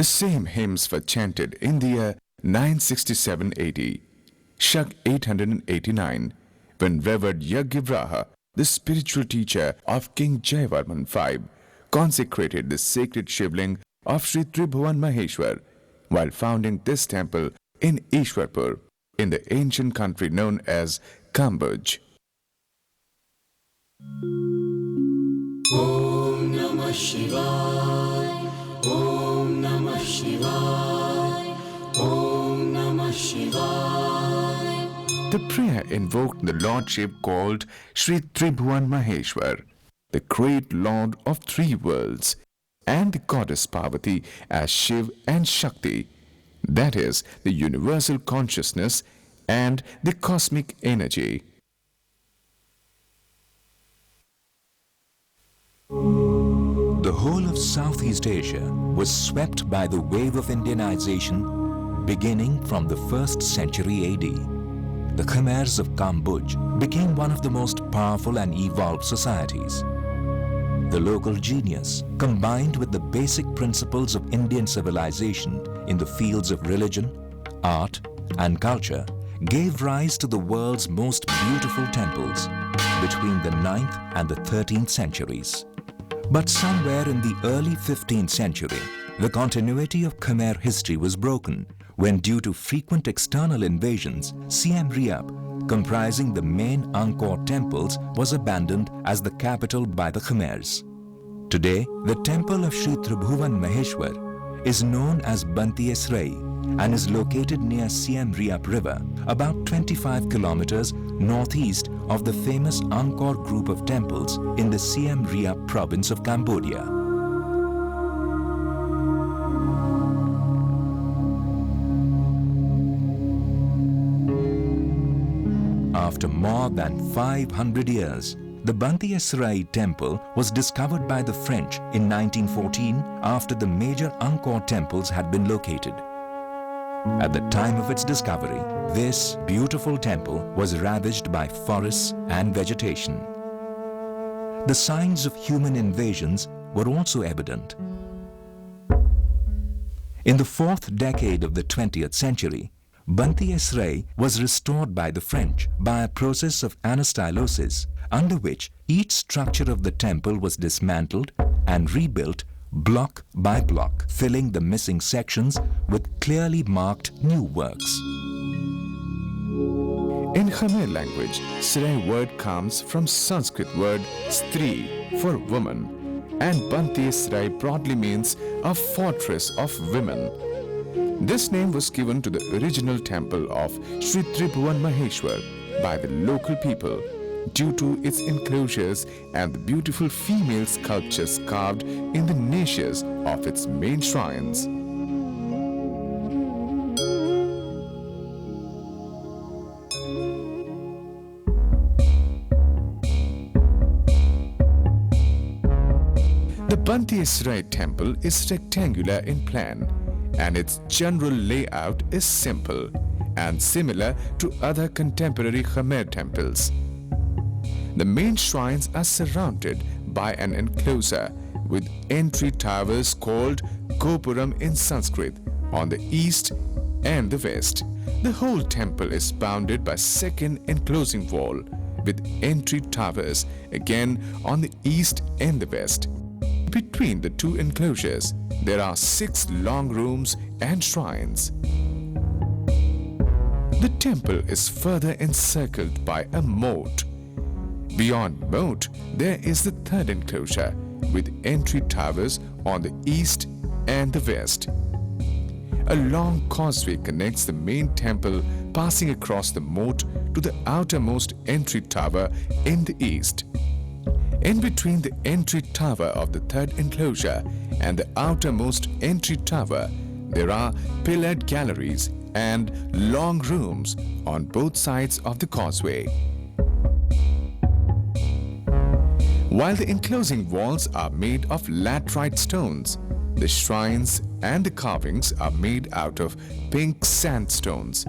The same hymns were chanted in the year 967 AD, Shak 889, when Revered Yagyabraha, the spiritual teacher of King Jayavarman V, consecrated the sacred Shivling of Sri Tribhuvan Maheshwar while founding this temple in Ishwarpur, in the ancient country known as Kambuj. Om Namah Shivaya, Om Namah Shivaya, Om Namah Shivaya. The prayer invoked the lordship called Sri Tribhuvan Maheshwar, the great lord of three worlds, and the goddess Parvati as Shiv and Shakti, that is, the universal consciousness and the cosmic energy. The whole of Southeast Asia was swept by the wave of Indianization beginning from the 1st century AD. The Khmers of Kambuj became one of the most powerful and evolved societies. The local genius, combined with the basic principles of Indian civilization in the fields of religion, art, and culture, gave rise to the world's most beautiful temples between the 9th and the 13th centuries. But somewhere in the early 15th century, the continuity of Khmer history was broken when, due to frequent external invasions, Siem Reap, comprising the main Angkor temples, was abandoned as the capital by the Khmers. Today, the temple of Sri Tribhuvan Maheshwar is known as Banteay Srei and is located near Siem Reap River, about 25 kilometers northeast of the famous Angkor group of temples in the Siem Reap province of Cambodia. After more than 500 years, the Banteay Srei temple was discovered by the French in 1914 after the major Angkor temples had been located. At the time of its discovery, this beautiful temple was ravaged by forests and vegetation. The signs of human invasions were also evident. In the 4th decade of the 20th century, Banteay Srei was restored by the French by a process of anastylosis, under which each structure of the temple was dismantled and rebuilt block by block, filling the missing sections with clearly marked new works. In Khmer language, Srei word comes from Sanskrit word Srei for woman, and Banteay Srei broadly means a fortress of women. This name was given to the original temple of Sri Tribhuvan Maheshwar by the local people due to its enclosures and the beautiful female sculptures carved in the niches of its main shrines. The Banteay Srei temple is rectangular in plan, and its general layout is simple and similar to other contemporary Khmer temples. The main shrines are surrounded by an enclosure with entry towers called Gopuram in Sanskrit on the east and the west. The whole temple is bounded by second enclosing wall with entry towers again on the east and the west. Between the two enclosures, there are 6 long rooms and shrines. The temple is further encircled by a moat. Beyond moat, there is the third enclosure with entry towers on the east and the west. A long causeway connects the main temple passing across the moat to the outermost entry tower in the east. In between the entry tower of the third enclosure and the outermost entry tower, there are pillared galleries and long rooms on both sides of the causeway. While the enclosing walls are made of laterite stones, the shrines and the carvings are made out of pink sandstones.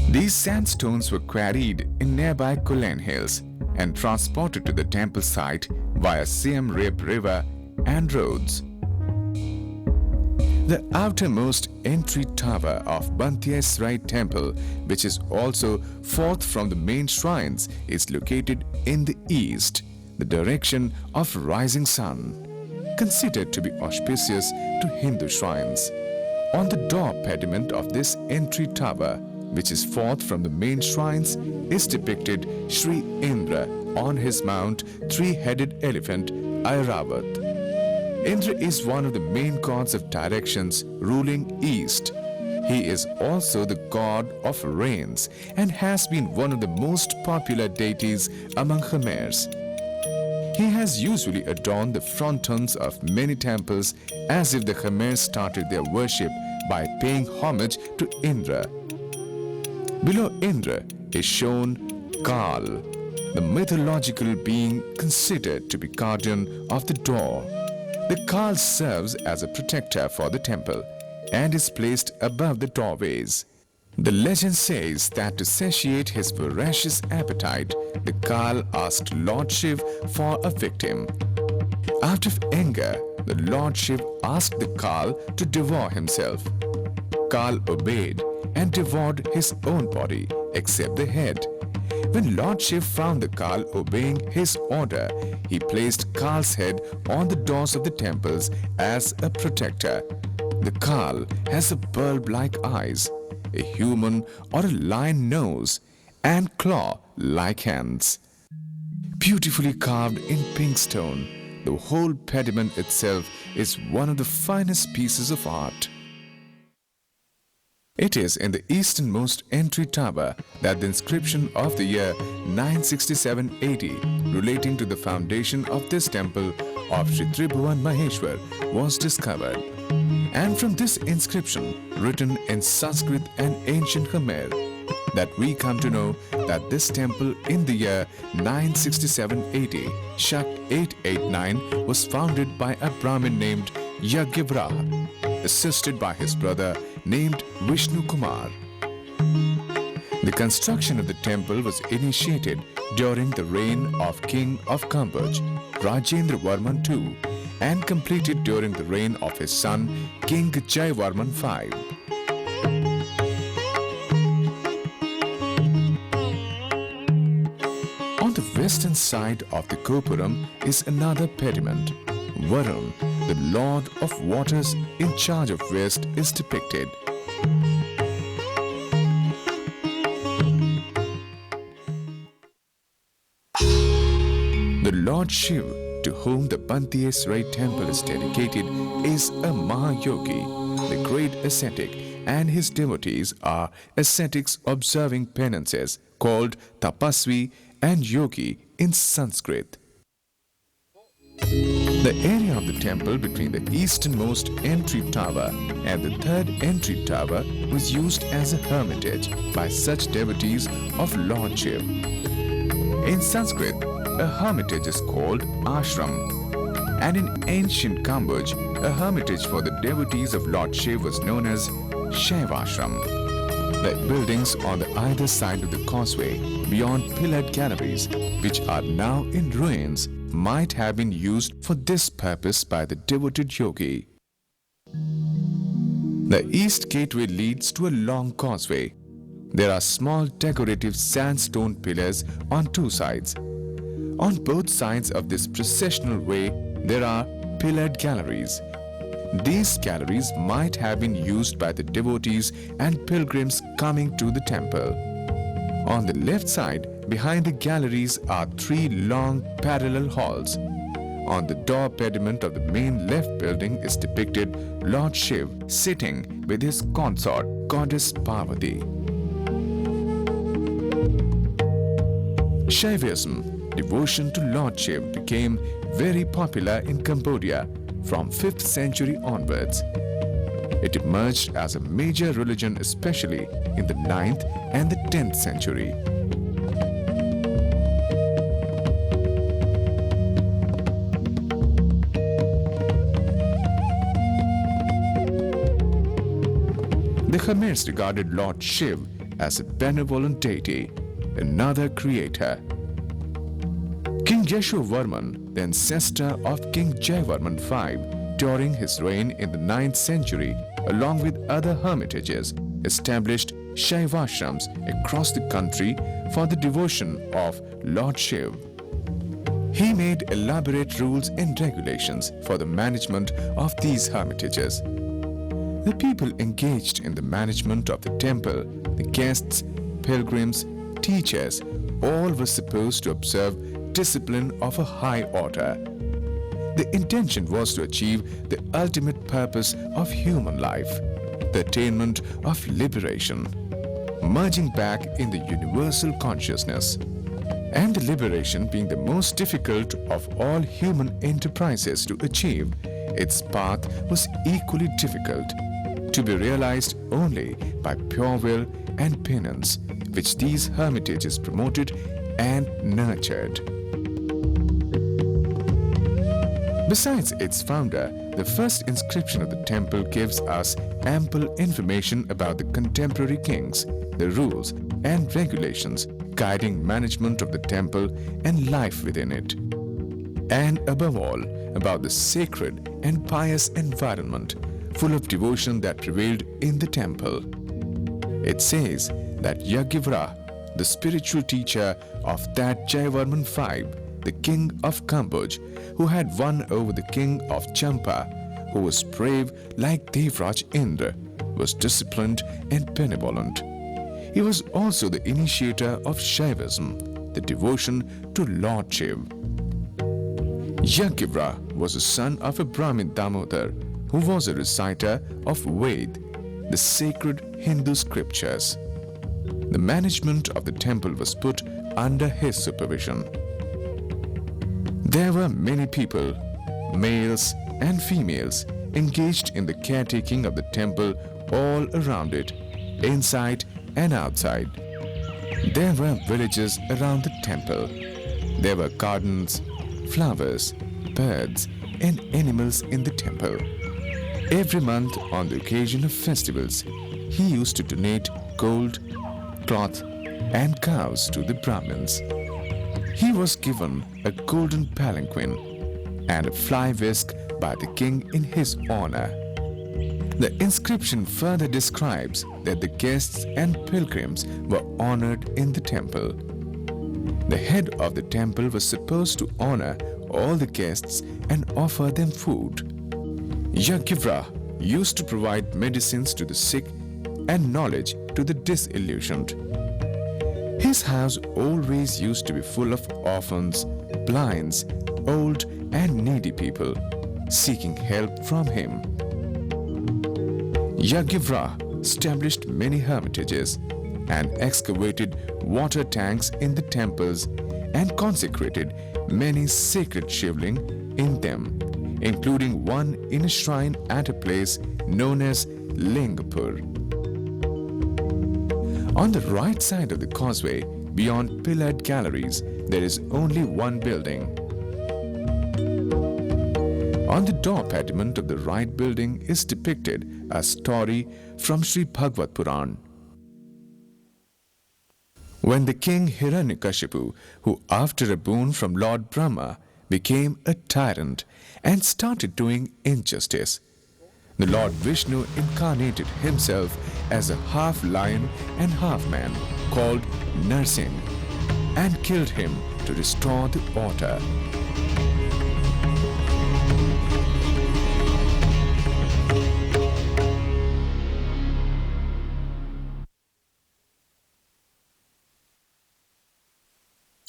These sandstones were quarried in nearby Kulen Hills and transported to the temple site via Siem Reap River and roads. The outermost entry tower of Banteay Srei temple, which is also fourth from the main shrines, is located in the east, the direction of rising sun, considered to be auspicious to Hindu shrines. On the door pediment of this entry tower, which is fourth from the main shrines, is depicted Srei Indra on his mount three-headed elephant Airavat. Indra is one of the main gods of directions ruling east. He is also the god of rains and has been one of the most popular deities among Khmers. He has usually adorned the frontons of many temples as if the Khmers started their worship by paying homage to Indra. Below Indra is shown Kal, the mythological being considered to be guardian of the door. The Kal serves as a protector for the temple and is placed above the doorways. The legend says that to satiate his voracious appetite, the Kal asked Lord Shiv for a victim. Out of anger, the Lord Shiv asked the Kal to devour himself. Kal obeyed and devoured his own body except the head. When Lord Shiv found the Kal obeying his order, he placed Kal's head on the doors of the temples as a protector. The Kal has a bulb-like eyes, a human or a lion nose, and claw-like hands. Beautifully carved in pink stone, the whole pediment itself is one of the finest pieces of art. It is in the easternmost entry tower that the inscription of the year 967 AD relating to the foundation of this temple of Sri Tribhuvan Maheshwar was discovered. And from this inscription, written in Sanskrit and ancient Khmer, that we come to know that this temple in the year 967 AD, Shak 889, was founded by a Brahmin named Yagyavrah, assisted by his brother named Vishnu Kumar. The construction of the temple was initiated during the reign of King of Kambuj, Rajendra Varman II, and completed during the reign of his son, King Jaivarman V. On the western side of the Gopuram is another pediment. Varun, the Lord of Waters in charge of West, is depicted. The Lord Shiv, to whom the Banteay Srei temple is dedicated, is a Mahayogi, the great ascetic, and his devotees are ascetics observing penances called Tapasvi and Yogi in Sanskrit. The area of the temple between the easternmost entry tower and the third entry tower was used as a hermitage by such devotees of Lord Shiv. In Sanskrit, a hermitage is called ashram, and in ancient Kambuj, a hermitage for the devotees of Lord Shiv was known as Shaivashram. The buildings on the either side of the causeway, beyond pillared galleries, which are now in ruins, might have been used for this purpose by the devoted yogi. The east gateway leads to a long causeway. There are small decorative sandstone pillars on two sides. On both sides of this processional way, there are pillared galleries. These galleries might have been used by the devotees and pilgrims coming to the temple. On the left side, behind the galleries are three long parallel halls. On the door pediment of the main left building is depicted Lord Shiv sitting with his consort, Goddess Parvati. Shaivism, devotion to Lord Shiv, became very popular in Cambodia from 5th century onwards. It emerged as a major religion especially in the 9th and the 10th century. The Khmers regarded Lord Shiv as a benevolent deity, another creator. King Yashovarman, the ancestor of King Jaivarman V, during his reign in the 9th century, along with other hermitages, established Shaivashrams across the country for the devotion of Lord Shiv. He made elaborate rules and regulations for the management of these hermitages. The people engaged in the management of the temple, the guests, pilgrims, teachers, all were supposed to observe discipline of a high order. The intention was to achieve the ultimate purpose of human life, the attainment of liberation, merging back in the universal consciousness. And the liberation being the most difficult of all human enterprises to achieve, its path was equally difficult, to be realized only by pure will and penance, which these hermitages promoted and nurtured. Besides its founder, the first inscription of the temple gives us ample information about the contemporary kings, the rules and regulations guiding management of the temple and life within it, and above all, about the sacred and pious environment full of devotion that prevailed in the temple. It says that Yagyavara, the spiritual teacher of that Jayavarman V, the king of Kambuj, who had won over the king of Champa, who was brave like Devraj Indra, was disciplined and benevolent. He was also the initiator of Shaivism, the devotion to Lord Shiv. Yagyavara was the son of a Brahmin Damodar, who was a reciter of Ved, the sacred Hindu scriptures. The management of the temple was put under his supervision. There were many people, males and females, engaged in the caretaking of the temple all around it, inside and outside. There were villages around the temple. There were gardens, flowers, birds, and animals in the temple. Every month, on the occasion of festivals, he used to donate gold, cloth, and cows to the Brahmins. He was given a golden palanquin and a fly whisk by the king in his honor. The inscription further describes that the guests and pilgrims were honored in the temple. The head of the temple was supposed to honor all the guests and offer them food. Yagyavara used to provide medicines to the sick and knowledge to the disillusioned. His house always used to be full of orphans, blinds, old and needy people seeking help from him. Yagyavara established many hermitages and excavated water tanks in the temples and consecrated many sacred shivling in them, including one in a shrine at a place known as Lingapur. On the right side of the causeway, beyond pillared galleries, there is only one building. On the door pediment of the right building is depicted a story from Sri Bhagavad Puran. When the king Hiranyakashipu, who after a boon from Lord Brahma became a tyrant and started doing injustice, the Lord Vishnu incarnated himself as a half lion and half man called Narsingh and killed him to restore the order.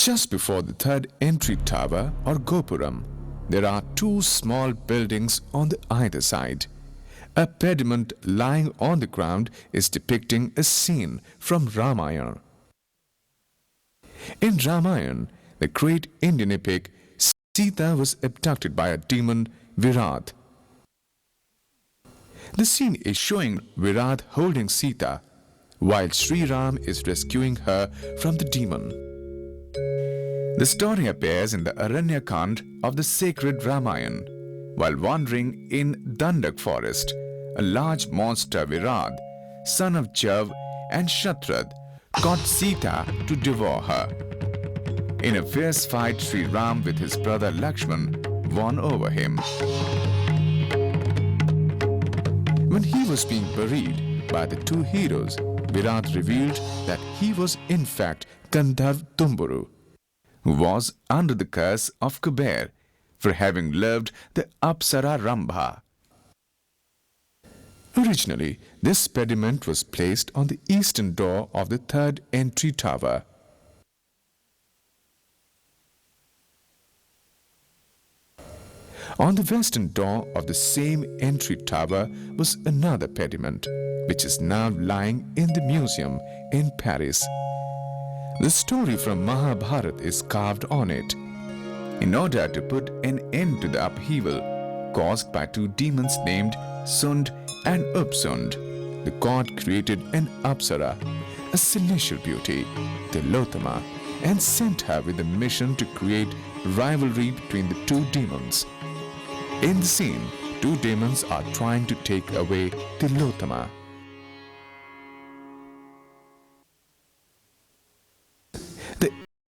Just before the third entry tower or Gopuram, there are two small buildings on the either side. A pediment lying on the ground is depicting a scene from Ramayana. In Ramayana, the great Indian epic, Sita was abducted by a demon, Virat. The scene is showing Virat holding Sita, while Sri Ram is rescuing her from the demon. The story appears in the Aranyakand of the sacred Ramayana. While wandering in Dandak forest, a large monster Virat, son of Jav and Shatrad, caught Sita to devour her. In a fierce fight, Sri Ram with his brother Lakshman won over him. When he was being buried by the two heroes, Virat revealed that he was in fact Gandharv Tumburu, who was under the curse of Kuber for having loved the Apsara Rambha. Originally, this pediment was placed on the eastern door of the third entry tower. On the western door of the same entry tower was another pediment, which is now lying in the museum in Paris. The story from Mahabharata is carved on it. In order to put an end to the upheaval caused by two demons named Sund and Upsund, the god created an Apsara, a celestial beauty, Tilottama, and sent her with a mission to create rivalry between the two demons. In the scene, two demons are trying to take away Tilottama.